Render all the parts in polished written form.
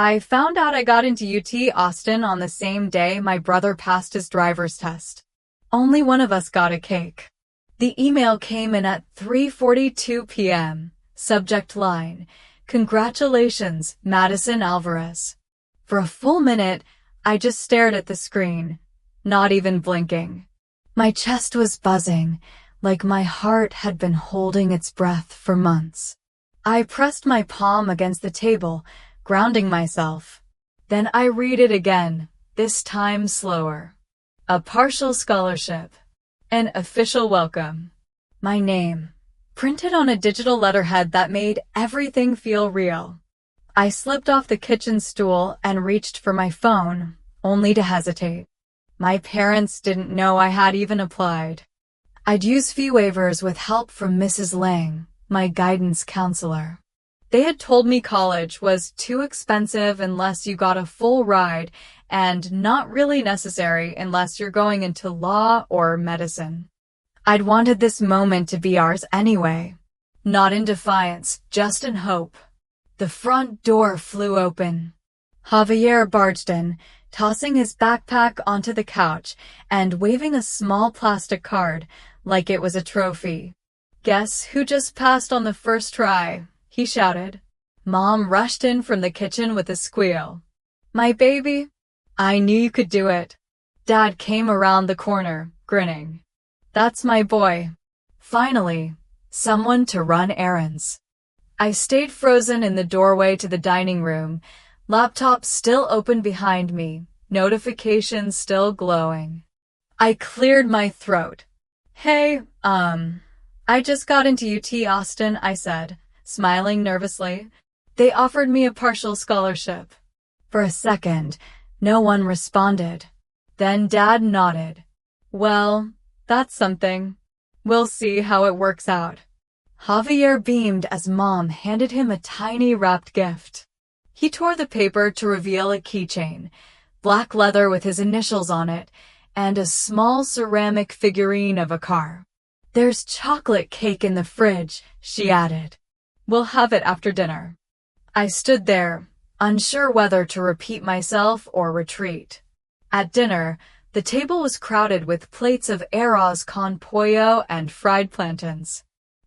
I found out I got into UT Austin on the same day my brother passed his driver's test. Only one of us got a cake. The email came in at 3:42 p.m. Subject line, "Congratulations, Madison Alvarez." For a full minute, I just stared at the screen, not even blinking. My chest was buzzing, like my heart had been holding its breath for months. I pressed my palm against the table, grounding myself. Then I read it again, this time slower. A partial scholarship. An official welcome. My name, printed on a digital letterhead that made everything feel real. I slipped off the kitchen stool and reached for my phone, only to hesitate. My parents didn't know I had even applied. I'd used fee waivers with help from Mrs. Lang, my guidance counselor. They had told me college was too expensive unless you got a full ride and not really necessary unless you're going into law or medicine. I'd wanted this moment to be ours anyway. Not in defiance, just in hope. The front door flew open. Javier barged in, tossing his backpack onto the couch and waving a small plastic card like it was a trophy. "Guess who just passed on the first try?" he shouted. Mom rushed in from the kitchen with a squeal. "My baby? I knew you could do it." Dad came around the corner, grinning. "That's my boy." Finally, someone to run errands. I stayed frozen in the doorway to the dining room, laptop still open behind me, notifications still glowing. I cleared my throat. "Hey, I just got into UT Austin," I said, smiling nervously. "They offered me a partial scholarship." For a second, no one responded. Then Dad nodded. "Well, that's something. We'll see how it works out." Javier beamed as Mom handed him a tiny wrapped gift. He tore the paper to reveal a keychain, black leather with his initials on it, and a small ceramic figurine of a car. "There's chocolate cake in the fridge," she added. "We'll have it after dinner." I stood there, unsure whether to repeat myself or retreat. At dinner, the table was crowded with plates of arroz con pollo and fried plantains.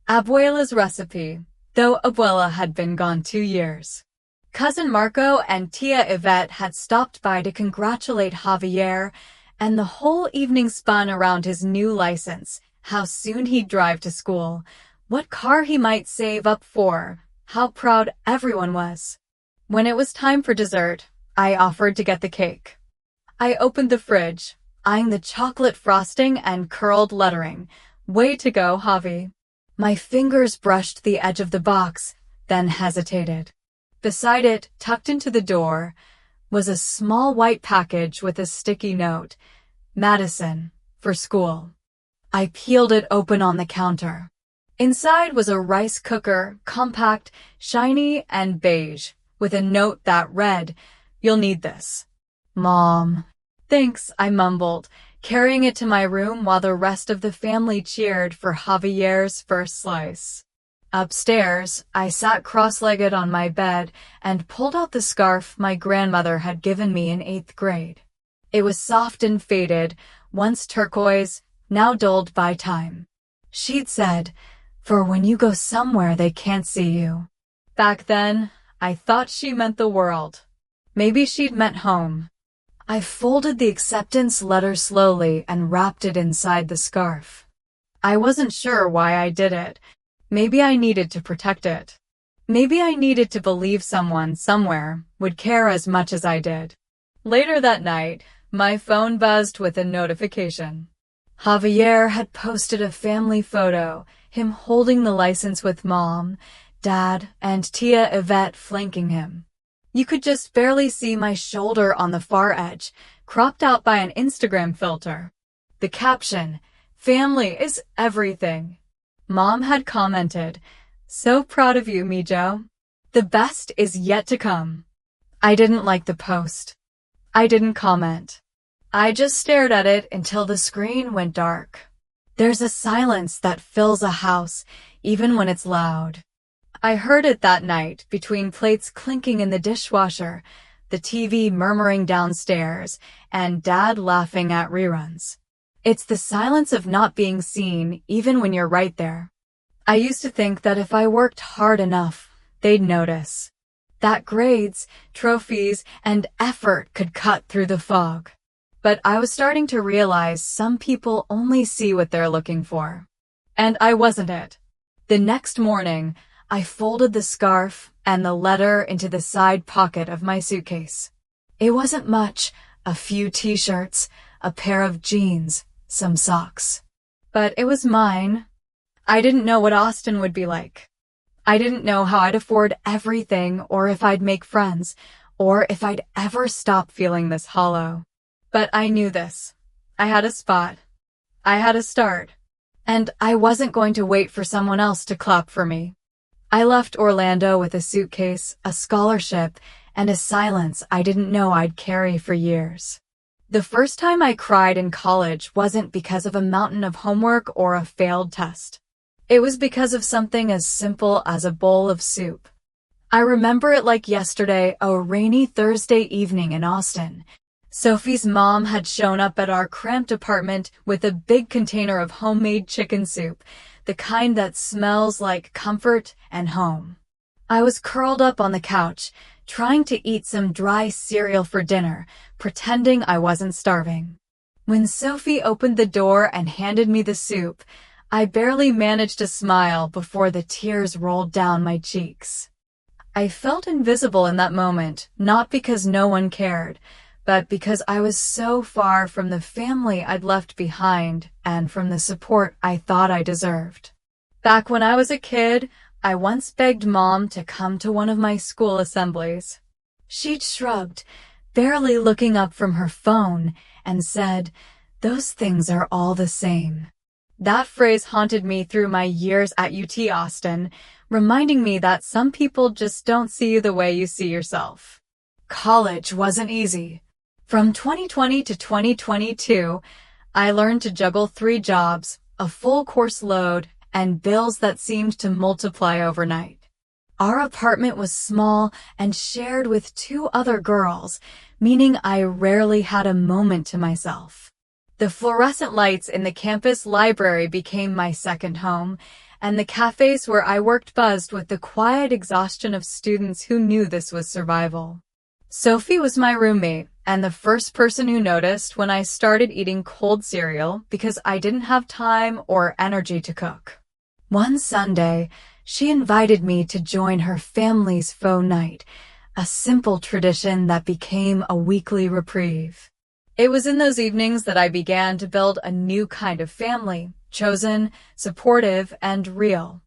Abuela's recipe, though Abuela had been gone 2 years. Cousin Marco and Tia Yvette had stopped by to congratulate Javier, and the whole evening spun around his new license, how soon he'd drive to school, what car he might save up for, how proud everyone was. When it was time for dessert, I offered to get the cake. I opened the fridge, eyeing the chocolate frosting and curled lettering. "Way to go, Javi." My fingers brushed the edge of the box, then hesitated. Beside it, tucked into the door, was a small white package with a sticky note. "Madison, for school." I peeled it open on the counter. Inside was a rice cooker, compact, shiny, and beige, with a note that read, "You'll need this." "Mom." "Thanks," I mumbled, carrying it to my room while the rest of the family cheered for Javier's first slice. Upstairs, I sat cross-legged on my bed and pulled out the scarf my grandmother had given me in 8th grade. It was soft and faded, once turquoise, now dulled by time. She'd said, "For when you go somewhere they can't see you." Back then, I thought she meant the world. Maybe she'd meant home. I folded the acceptance letter slowly and wrapped it inside the scarf. I wasn't sure why I did it. Maybe I needed to protect it. Maybe I needed to believe someone somewhere would care as much as I did. Later that night, my phone buzzed with a notification. Javier had posted a family photo, him holding the license with Mom, Dad, and Tia Yvette flanking him. You could just barely see my shoulder on the far edge, cropped out by an Instagram filter. The caption, "Family is everything." Mom had commented, "So proud of you, Mijo. The best is yet to come." I didn't like the post. I didn't comment. I just stared at it until the screen went dark. There's a silence that fills a house, even when it's loud. I heard it that night, between plates clinking in the dishwasher, the TV murmuring downstairs, and Dad laughing at reruns. It's the silence of not being seen, even when you're right there. I used to think that if I worked hard enough, they'd notice. That grades, trophies, and effort could cut through the fog. But I was starting to realize some people only see what they're looking for. And I wasn't it. The next morning, I folded the scarf and the letter into the side pocket of my suitcase. It wasn't much, a few t-shirts, a pair of jeans, some socks. But it was mine. I didn't know what Austin would be like. I didn't know how I'd afford everything, or if I'd make friends, or if I'd ever stop feeling this hollow. But I knew this. I had a spot. I had a start. And I wasn't going to wait for someone else to clap for me. I left Orlando with a suitcase, a scholarship, and a silence I didn't know I'd carry for years. The first time I cried in college wasn't because of a mountain of homework or a failed test. It was because of something as simple as a bowl of soup. I remember it like yesterday, a rainy Thursday evening in Austin. Sophie's mom had shown up at our cramped apartment with a big container of homemade chicken soup, the kind that smells like comfort and home. I was curled up on the couch, trying to eat some dry cereal for dinner, pretending I wasn't starving. When Sophie opened the door and handed me the soup, I barely managed to smile before the tears rolled down my cheeks. I felt invisible in that moment, not because no one cared, but because I was so far from the family I'd left behind and from the support I thought I deserved. Back when I was a kid, I once begged Mom to come to one of my school assemblies. She'd shrugged, barely looking up from her phone, and said, "Those things are all the same." That phrase haunted me through my years at UT Austin, reminding me that some people just don't see you the way you see yourself. College wasn't easy. From 2020 to 2022, I learned to juggle 3 jobs, a full course load, and bills that seemed to multiply overnight. Our apartment was small and shared with 2 other girls, meaning I rarely had a moment to myself. The fluorescent lights in the campus library became my second home, and the cafes where I worked buzzed with the quiet exhaustion of students who knew this was survival. Sophie was my roommate, and the first person who noticed when I started eating cold cereal because I didn't have time or energy to cook. One Sunday, she invited me to join her family's faux night, a simple tradition that became a weekly reprieve. It was in those evenings that I began to build a new kind of family, chosen, supportive, and real.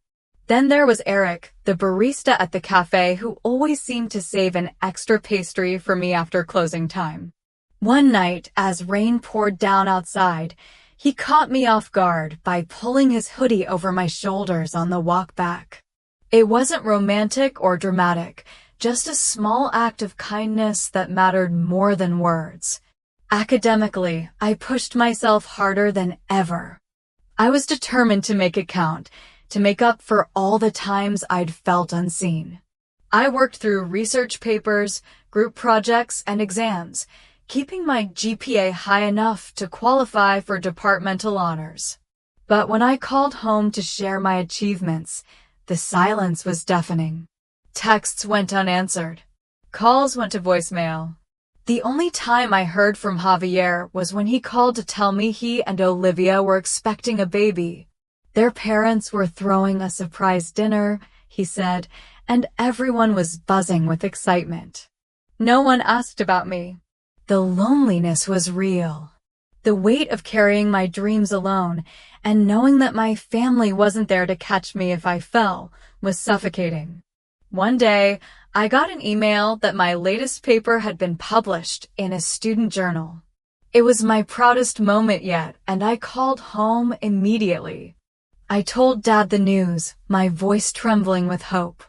Then there was Eric, the barista at the cafe who always seemed to save an extra pastry for me after closing time. One night, as rain poured down outside, he caught me off guard by pulling his hoodie over my shoulders on the walk back. It wasn't romantic or dramatic, just a small act of kindness that mattered more than words. Academically, I pushed myself harder than ever. I was determined to make it count, to make up for all the times I'd felt unseen. I worked through research papers, group projects, and exams, keeping my GPA high enough to qualify for departmental honors. But when I called home to share my achievements, the silence was deafening. Texts went unanswered. Calls went to voicemail. The only time I heard from Javier was when he called to tell me he and Olivia were expecting a baby. Their parents were throwing a surprise dinner, he said, and everyone was buzzing with excitement. No one asked about me. The loneliness was real. The weight of carrying my dreams alone and knowing that my family wasn't there to catch me if I fell was suffocating. One day, I got an email that my latest paper had been published in a student journal. It was my proudest moment yet, and I called home immediately. I told Dad the news, my voice trembling with hope.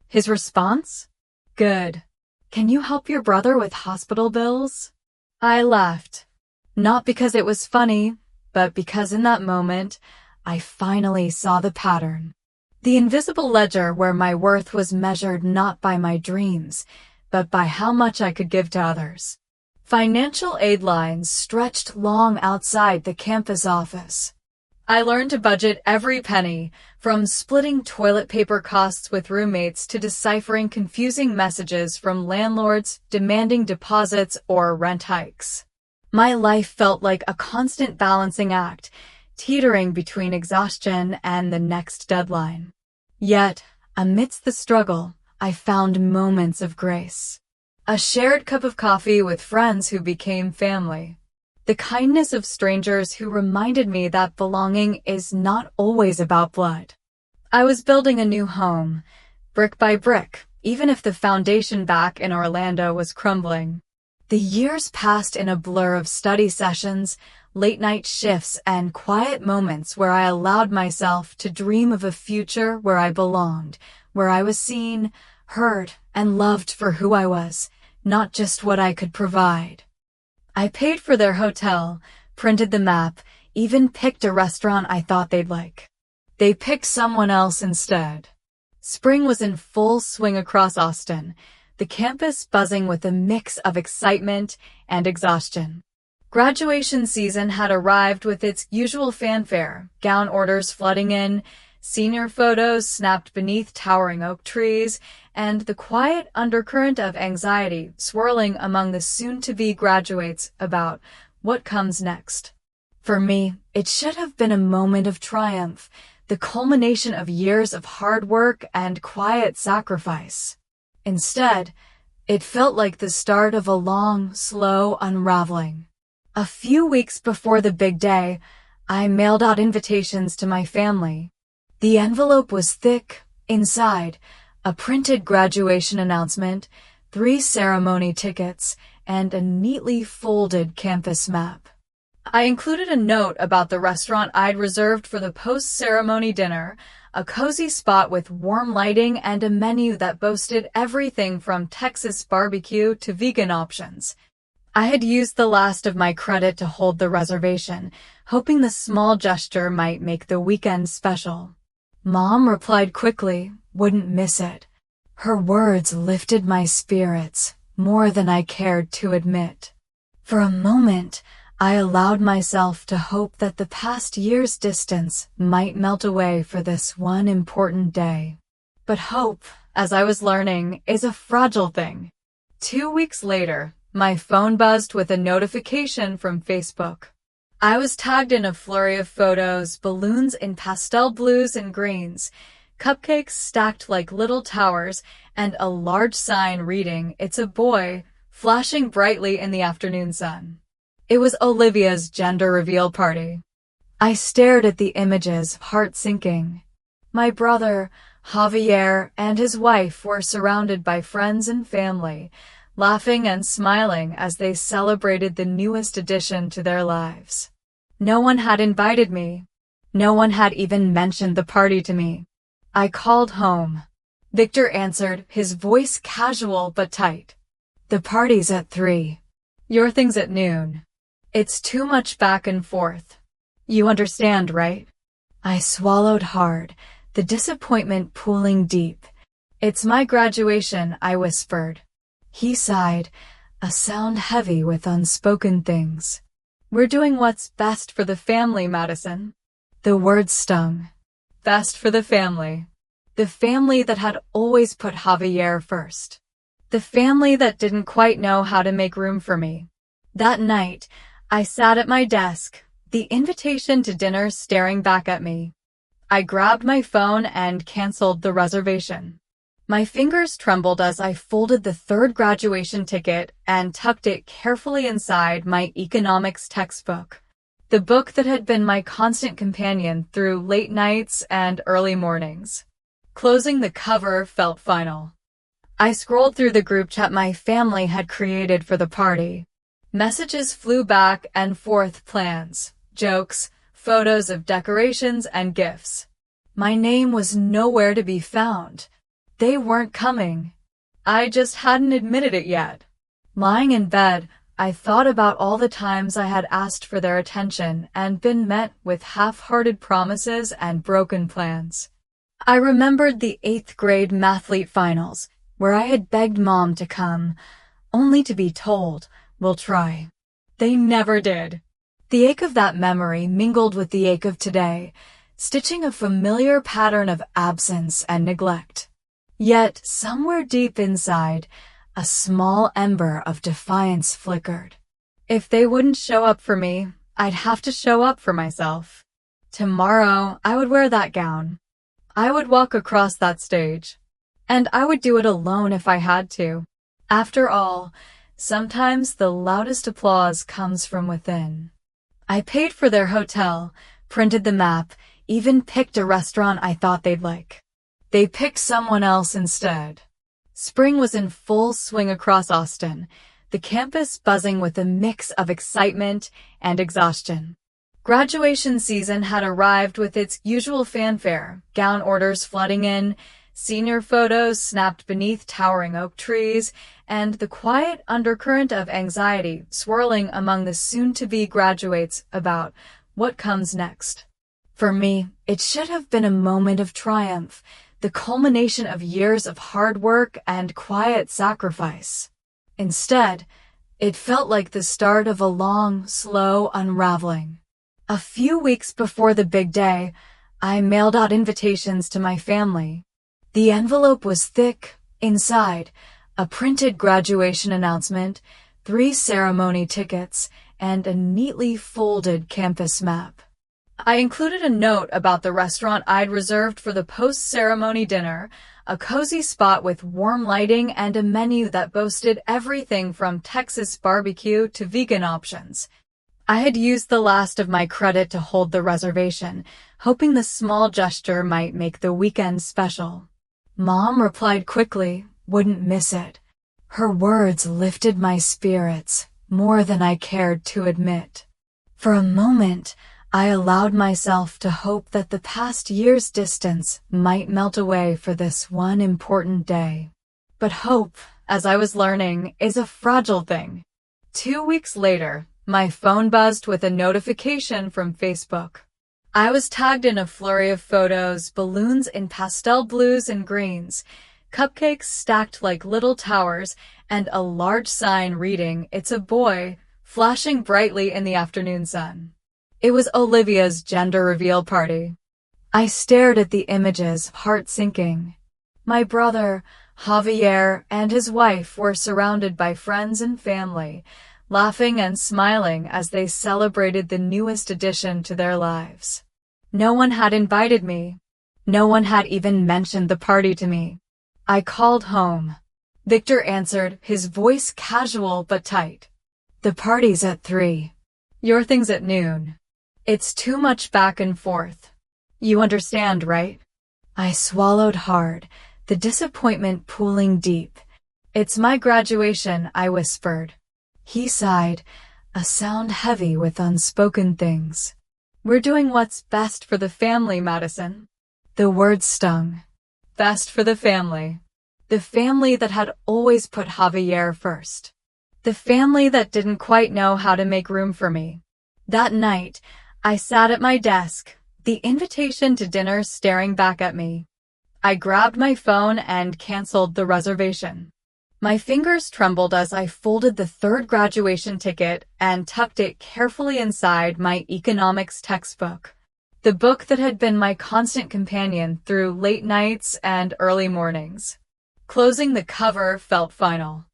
His response? Good. Can you help your brother with hospital bills? I laughed. Not because it was funny, but because in that moment, I finally saw the pattern. The invisible ledger where my worth was measured not by my dreams, but by how much I could give to others. Financial aid lines stretched long outside the campus office. I learned to budget every penny, from splitting toilet paper costs with roommates to deciphering confusing messages from landlords demanding deposits or rent hikes. My life felt like a constant balancing act, teetering between exhaustion and the next deadline. Yet, amidst the struggle, I found moments of grace. A shared cup of coffee with friends who became family. The kindness of strangers who reminded me that belonging is not always about blood. I was building a new home, brick by brick, even if the foundation back in Orlando was crumbling. The years passed in a blur of study sessions, late-night shifts, and quiet moments where I allowed myself to dream of a future where I belonged, where I was seen, heard, and loved for who I was, not just what I could provide. I paid for their hotel, printed the map, even picked a restaurant I thought they'd like. They picked someone else instead. Spring was in full swing across Austin, the campus buzzing with a mix of excitement and exhaustion. Graduation season had arrived with its usual fanfare, gown orders flooding in, senior photos snapped beneath towering oak trees, and the quiet undercurrent of anxiety swirling among the soon-to-be graduates about what comes next. For me, it should have been a moment of triumph, the culmination of years of hard work and quiet sacrifice. Instead, it felt like the start of a long, slow unraveling. A few weeks before the big day, I mailed out invitations to my family. The envelope was thick. Inside, a printed graduation announcement, 3 ceremony tickets, and a neatly folded campus map. I included a note about the restaurant I'd reserved for the post-ceremony dinner, a cozy spot with warm lighting and a menu that boasted everything from Texas barbecue to vegan options. I had used the last of my credit to hold the reservation, hoping the small gesture might make the weekend special. Mom replied quickly, wouldn't miss it. Her words lifted my spirits, more than I cared to admit. For a moment, I allowed myself to hope that the past year's distance might melt away for this one important day. But hope, as I was learning, is a fragile thing. 2 weeks later, my phone buzzed with a notification from Facebook. I was tagged in a flurry of photos, balloons in pastel blues and greens, cupcakes stacked like little towers, and a large sign reading, "It's a boy," flashing brightly in the afternoon sun. It was Olivia's gender reveal party. I stared at the images, heart sinking. My brother, Javier, and his wife were surrounded by friends and family, laughing and smiling as they celebrated the newest addition to their lives. No one had invited me. No one had even mentioned the party to me. I called home. Victor answered, his voice casual but tight. "The party's at 3. Your thing's at noon. It's too much back and forth. You understand, right?" I swallowed hard, the disappointment pooling deep. "It's my graduation," I whispered. He sighed, a sound heavy with unspoken things. "We're doing what's best for the family, Madison." The words stung. Best for the family. The family that had always put Javier first. The family that didn't quite know how to make room for me. That night, I sat at my desk, the invitation to dinner staring back at me. I grabbed my phone and canceled the reservation. My fingers trembled as I folded the 3rd graduation ticket and tucked it carefully inside my economics textbook, the book that had been my constant companion through late nights and early mornings. Closing the cover felt final. I scrolled through the group chat my family had created for the party. Messages flew back and forth, plans, jokes, photos of decorations and gifts. My name was nowhere to be found. They weren't coming. I just hadn't admitted it yet. Lying in bed, I thought about all the times I had asked for their attention and been met with half-hearted promises and broken plans. I remembered the 8th grade mathlete finals, where I had begged Mom to come, only to be told, "We'll try." They never did. The ache of that memory mingled with the ache of today, stitching a familiar pattern of absence and neglect. Yet, somewhere deep inside, a small ember of defiance flickered. If they wouldn't show up for me, I'd have to show up for myself. Tomorrow, I would wear that gown. I would walk across that stage. And I would do it alone if I had to. After all, sometimes the loudest applause comes from within. I paid for their hotel, printed the map, even picked a restaurant I thought they'd like. They picked someone else instead. Spring was in full swing across Austin, the campus buzzing with a mix of excitement and exhaustion. Graduation season had arrived with its usual fanfare, gown orders flooding in, senior photos snapped beneath towering oak trees, and the quiet undercurrent of anxiety swirling among the soon-to-be graduates about what comes next. For me, it should have been a moment of triumph, the culmination of years of hard work and quiet sacrifice. Instead, it felt like the start of a long, slow unraveling. A few weeks before the big day, I mailed out invitations to my family. The envelope was thick. Inside, a printed graduation announcement, 3 ceremony tickets, and a neatly folded campus map. I included a note about the restaurant I'd reserved for the post-ceremony dinner, a cozy spot with warm lighting and a menu that boasted everything from Texas barbecue to vegan options. I had used the last of my credit to hold the reservation, hoping the small gesture might make the weekend special. Mom replied quickly, "Wouldn't miss it." Her words lifted my spirits, more than I cared to admit. For a moment, I allowed myself to hope that the past year's distance might melt away for this one important day. But hope, as I was learning, is a fragile thing. 2 weeks later, my phone buzzed with a notification from Facebook. I was tagged in a flurry of photos, balloons in pastel blues and greens, cupcakes stacked like little towers, and a large sign reading, "It's a boy," flashing brightly in the afternoon sun. It was Olivia's gender reveal party. I stared at the images, heart sinking. My brother, Javier, and his wife were surrounded by friends and family, laughing and smiling as they celebrated the newest addition to their lives. No one had invited me. No one had even mentioned the party to me. I called home. Victor answered, his voice casual but tight. "The party's at 3. Your thing's at noon. It's too much back and forth. You understand, right?" I swallowed hard, the disappointment pooling deep. "It's my graduation," I whispered. He sighed, a sound heavy with unspoken things. "We're doing what's best for the family, Madison." The words stung. Best for the family. The family that had always put Javier first. The family that didn't quite know how to make room for me. That night, I sat at my desk, the invitation to dinner staring back at me. I grabbed my phone and canceled the reservation. My fingers trembled as I folded the 3rd graduation ticket and tucked it carefully inside my economics textbook, the book that had been my constant companion through late nights and early mornings. Closing the cover felt final.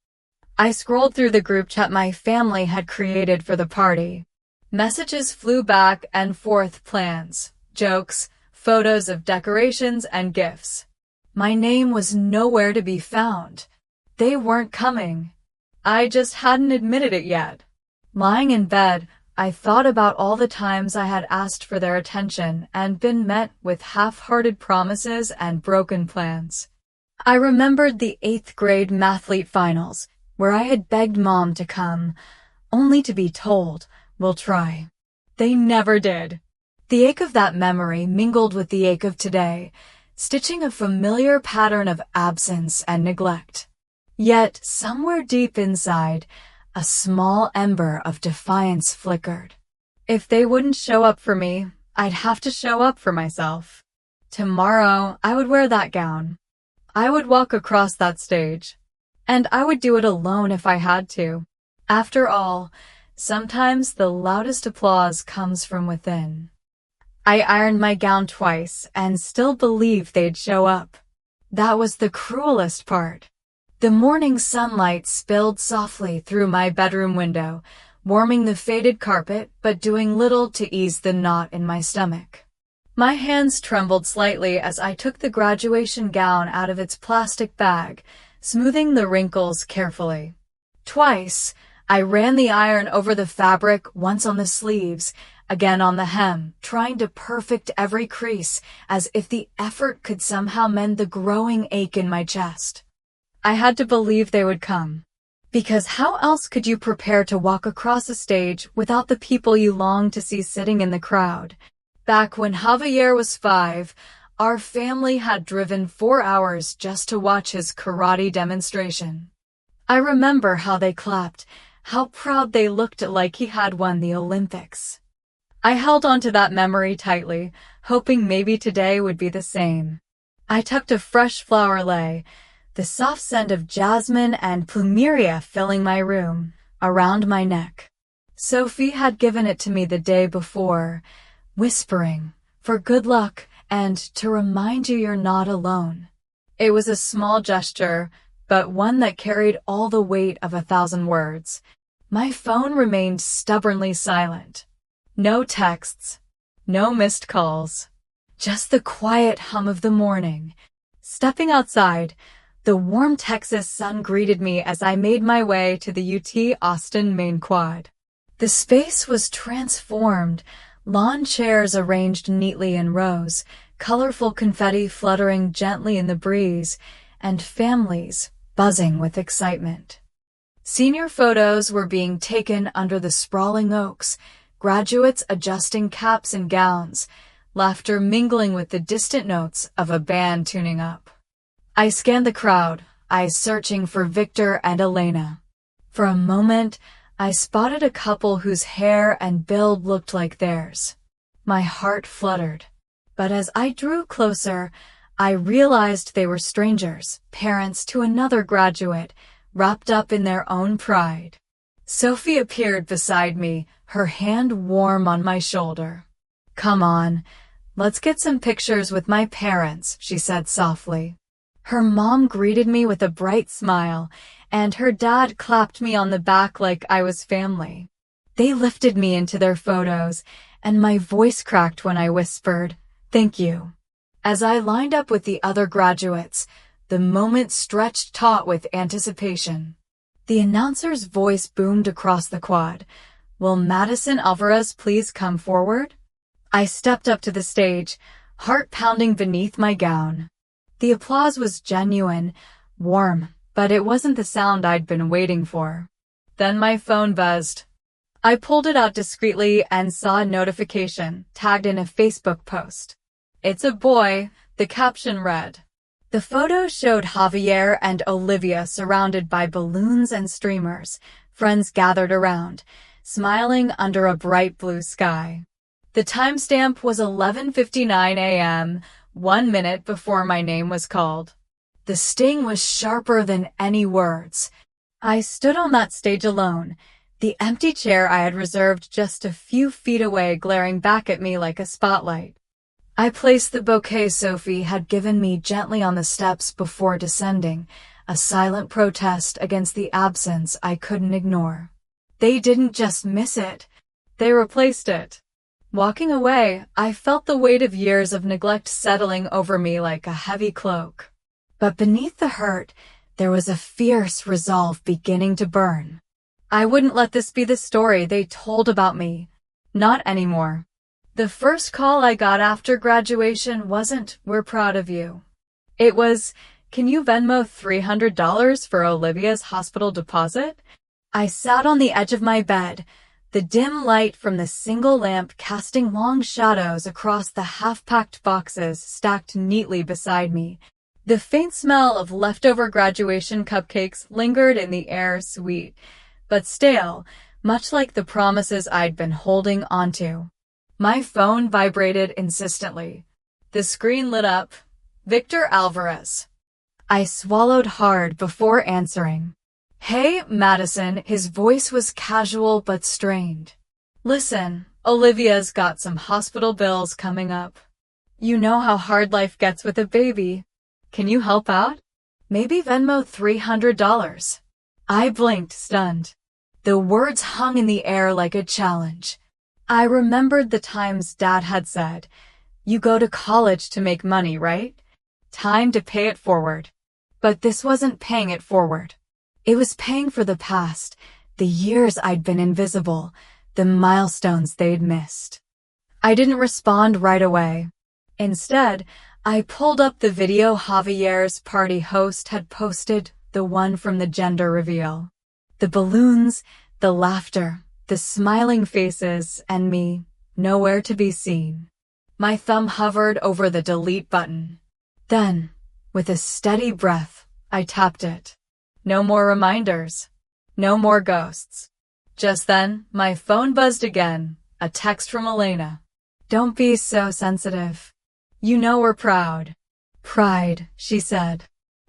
I scrolled through the group chat my family had created for the party. Messages flew back and forth, plans, jokes, photos of decorations and gifts. My name was nowhere to be found. They weren't coming. I just hadn't admitted it yet. Lying in bed, I thought about all the times I had asked for their attention and been met with half-hearted promises and broken plans. I remembered the 8th grade mathlete finals, where I had begged Mom to come, only to be told, "We'll try." They never did. The ache of that memory mingled with the ache of today, stitching a familiar pattern of absence and neglect. Yet, somewhere deep inside, a small ember of defiance flickered. If they wouldn't show up for me, I'd have to show up for myself. Tomorrow, I would wear that gown. I would walk across that stage. And I would do it alone if I had to. After all, sometimes the loudest applause comes from within. I ironed my gown twice and still believed they'd show up. That was the cruelest part. The morning sunlight spilled softly through my bedroom window, warming the faded carpet but doing little to ease the knot in my stomach. My hands trembled slightly as I took the graduation gown out of its plastic bag, smoothing the wrinkles carefully. Twice, I ran the iron over the fabric, once on the sleeves, again on the hem, trying to perfect every crease, as if the effort could somehow mend the growing ache in my chest. I had to believe they would come. Because how else could you prepare to walk across a stage without the people you long to see sitting in the crowd? Back when Javier was 5, our family had driven 4 hours just to watch his karate demonstration. I remember how they clapped, how proud they looked like he had won the Olympics. I held onto that memory tightly, hoping maybe today would be the same. I tucked a fresh flower lei, the soft scent of jasmine and plumeria filling my room, around my neck. Sophie had given it to me the day before, whispering, "For good luck, and to remind you you're not alone." It was a small gesture, but one that carried all the weight of 1,000 words. My phone remained stubbornly silent. No texts, no missed calls, just the quiet hum of the morning. Stepping outside, the warm Texas sun greeted me as I made my way to the UT Austin main quad. The space was transformed, lawn chairs arranged neatly in rows, colorful confetti fluttering gently in the breeze, and families buzzing with excitement. Senior photos were being taken under the sprawling oaks, graduates adjusting caps and gowns, laughter mingling with the distant notes of a band tuning up. I scanned the crowd, eyes searching for Victor and Elena. For a moment, I spotted a couple whose hair and build looked like theirs. My heart fluttered. But as I drew closer, I realized they were strangers, parents to another graduate, wrapped up in their own pride. Sophie appeared beside me, her hand warm on my shoulder. "Come on, let's get some pictures with my parents," she said softly. Her mom greeted me with a bright smile, and her dad clapped me on the back like I was family. They lifted me into their photos, and my voice cracked when I whispered, "Thank you." As I lined up with the other graduates, the moment stretched taut with anticipation. The announcer's voice boomed across the quad. "Will Madison Alvarez please come forward?" I stepped up to the stage, heart pounding beneath my gown. The applause was genuine, warm, but it wasn't the sound I'd been waiting for. Then my phone buzzed. I pulled it out discreetly and saw a notification tagged in a Facebook post. "It's a boy," the caption read. The photo showed Javier and Olivia surrounded by balloons and streamers, friends gathered around, smiling under a bright blue sky. The timestamp was 11:59 a.m., 1 minute before my name was called. The sting was sharper than any words. I stood on that stage alone, the empty chair I had reserved just a few feet away glaring back at me like a spotlight. I placed the bouquet Sophie had given me gently on the steps before descending, a silent protest against the absence I couldn't ignore. They didn't just miss it, they replaced it. Walking away, I felt the weight of years of neglect settling over me like a heavy cloak. But beneath the hurt, there was a fierce resolve beginning to burn. I wouldn't let this be the story they told about me. Not anymore. The first call I got after graduation wasn't, "We're proud of you." It was, "Can you Venmo $300 for Olivia's hospital deposit?" I sat on the edge of my bed, the dim light from the single lamp casting long shadows across the half-packed boxes stacked neatly beside me. The faint smell of leftover graduation cupcakes lingered in the air, sweet, but stale, much like the promises I'd been holding onto. My phone vibrated insistently. The screen lit up. Victor Alvarez. I swallowed hard before answering. Hey, Madison, his voice was casual but strained. Listen, Olivia's got some hospital bills coming up. You know how hard life gets with a baby. Can you help out? Maybe Venmo $300. I blinked, stunned. The words hung in the air like a challenge. I remembered the times Dad had said, "You go to college to make money, right? Time to pay it forward." But this wasn't paying it forward. It was paying for the past, the years I'd been invisible, the milestones they'd missed. I didn't respond right away. Instead, I pulled up the video Javier's party host had posted, the one from the gender reveal. The balloons, the laughter, the smiling faces, and me, nowhere to be seen. My thumb hovered over the delete button. Then, with a steady breath, I tapped it. No more reminders. No more ghosts. Just then, my phone buzzed again, a text from Elena. Don't be so sensitive. You know we're proud. Pride, she said.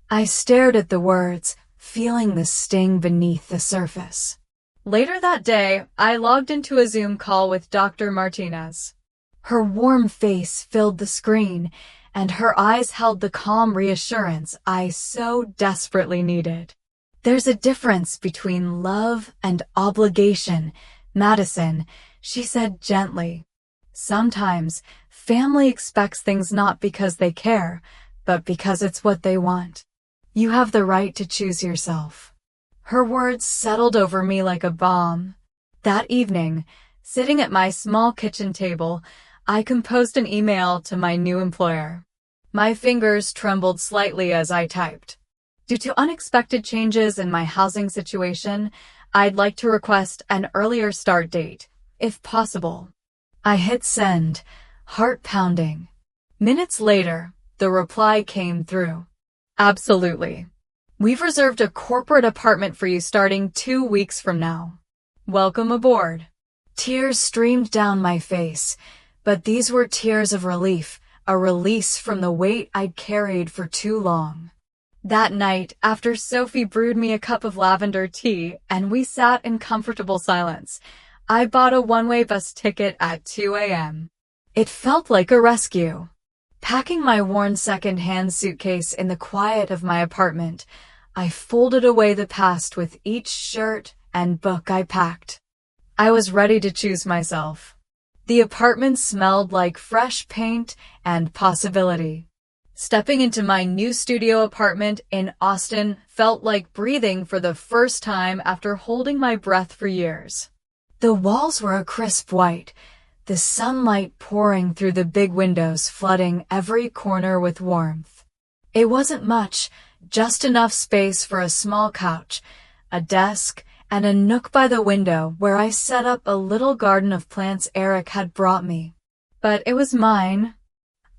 I stared at the words, feeling the sting beneath the surface. Later that day, I logged into a Zoom call with Dr. Martinez. Her warm face filled the screen, and her eyes held the calm reassurance I so desperately needed. There's a difference between love and obligation, Madison, she said gently. Sometimes, family expects things not because they care, but because it's what they want. You have the right to choose yourself. Her words settled over me like a balm. That evening, sitting at my small kitchen table, I composed an email to my new employer. My fingers trembled slightly as I typed. Due to unexpected changes in my housing situation, I'd like to request an earlier start date, if possible. I hit send, heart pounding. Minutes later, the reply came through. Absolutely. We've reserved a corporate apartment for you starting 2 weeks from now. Welcome aboard. Tears streamed down my face, but these were tears of relief, a release from the weight I'd carried for too long. That night, after Sophie brewed me a cup of lavender tea and we sat in comfortable silence, I bought a one-way bus ticket at 2 a.m. It felt like a rescue. Packing my worn second-hand suitcase in the quiet of my apartment, I folded away the past with each shirt and book I packed. I was ready to choose myself. The apartment smelled like fresh paint and possibility. Stepping into my new studio apartment in Austin felt like breathing for the first time after holding my breath for years. The walls were a crisp white, the sunlight pouring through the big windows flooding every corner with warmth. It wasn't much, just enough space for a small couch, a desk, and a nook by the window where I set up a little garden of plants Eric had brought me. But it was mine.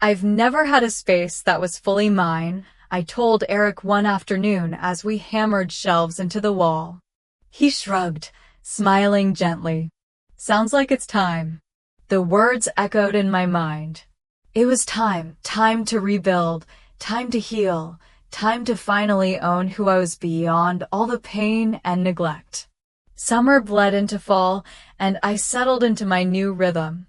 I've never had a space that was fully mine, I told Eric one afternoon as we hammered shelves into the wall. He shrugged, smiling gently. Sounds like it's time. The words echoed in my mind. It was time to rebuild, time to heal, time to finally own who I was beyond all the pain and neglect. Summer bled into fall, and I settled into my new rhythm.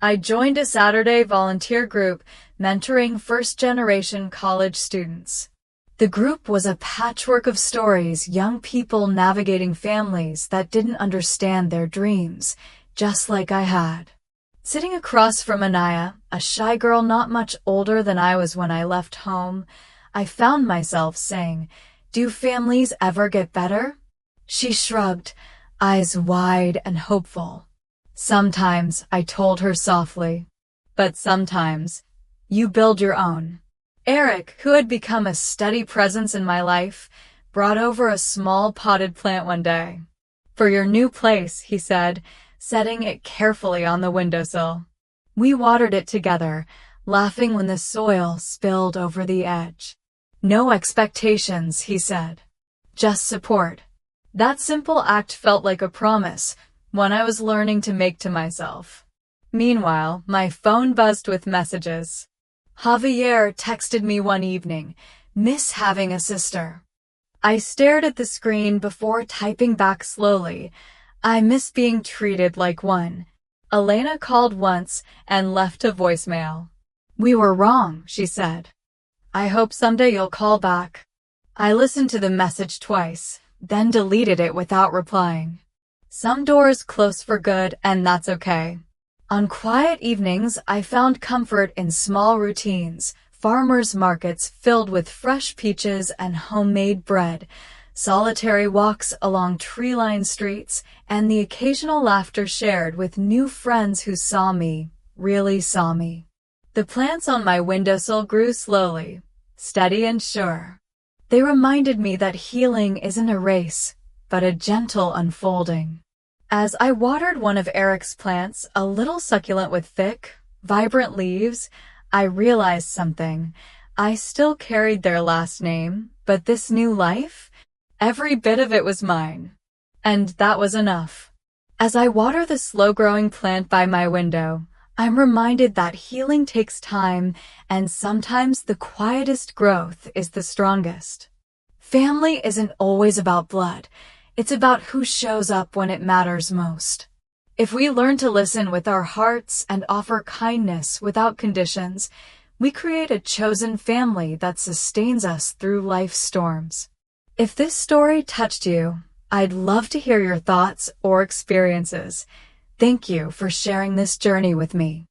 I joined a Saturday volunteer group mentoring first-generation college students. The group was a patchwork of stories, young people navigating families that didn't understand their dreams, just like I had. Sitting across from Anaya, a shy girl not much older than I was when I left home, I found myself saying, "Do families ever get better?" She shrugged, eyes wide and hopeful. Sometimes, I told her softly. But sometimes, you build your own. Eric, who had become a steady presence in my life, brought over a small potted plant one day. For your new place, he said, setting it carefully on the windowsill. We watered it together, laughing when the soil spilled over the edge. No expectations, he said. Just support. That simple act felt like a promise, one I was learning to make to myself. Meanwhile, my phone buzzed with messages. Javier texted me one evening, "Miss having a sister." I stared at the screen before typing back slowly, "I miss being treated like one." Elena called once and left a voicemail. "We were wrong," she said. "I hope someday you'll call back." I listened to the message twice, then deleted it without replying. Some doors close for good, and that's okay. On quiet evenings, I found comfort in small routines, farmers' markets filled with fresh peaches and homemade bread, solitary walks along tree-lined streets, and the occasional laughter shared with new friends who saw me, really saw me. The plants on my windowsill grew slowly, steady and sure. They reminded me that healing isn't a race, but a gentle unfolding. As I watered one of Eric's plants, a little succulent with thick, vibrant leaves, I realized something. I still carried their last name, but this new life? Every bit of it was mine. And that was enough. As I water the slow-growing plant by my window, I'm reminded that healing takes time, and sometimes the quietest growth is the strongest. Family isn't always about blood. It's about who shows up when it matters most. If we learn to listen with our hearts and offer kindness without conditions, we create a chosen family that sustains us through life's storms. If this story touched you, I'd love to hear your thoughts or experiences. Thank you for sharing this journey with me.